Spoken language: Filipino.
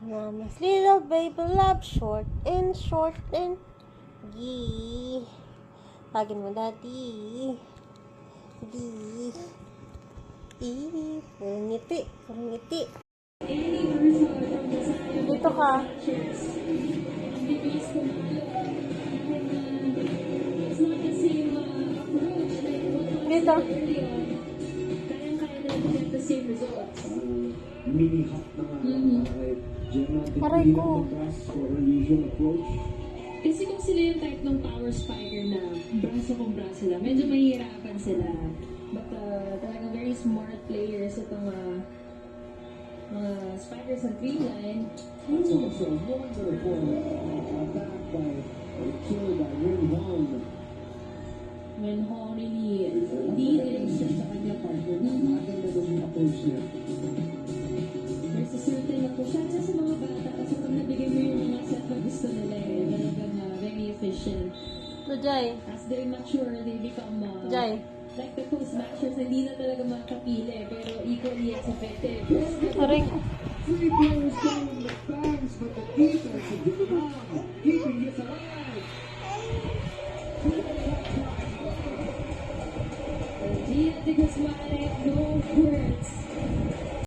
Mama's little baby love, short and Gee. Tagin mo, daddy. Gee. Puro ngiti. Dito ka. Dito. Aray ko. Kasi kung sila yung type ng power spider na braso kung braso lang, medyo mahihirapan sila. But talagang very smart players itong mga spiders sa green line. That's also a wonderful attack by Wen-Hong. Wen-Hong really dealing siya sa kanya partner. Maganda doon yung approach niya. There's a certain na po siya sa mga bata kasi pag nabigay mo yung mga set na gusto nila talagang very efficient. So, Jai. As they mature, they become Jai. like the post-matchers, hindi na talaga makapili pero equally as effective. Aray ko. Three players down in the fans, but the defense of Vietnam keeping it alive. Gia de Guzman, no words.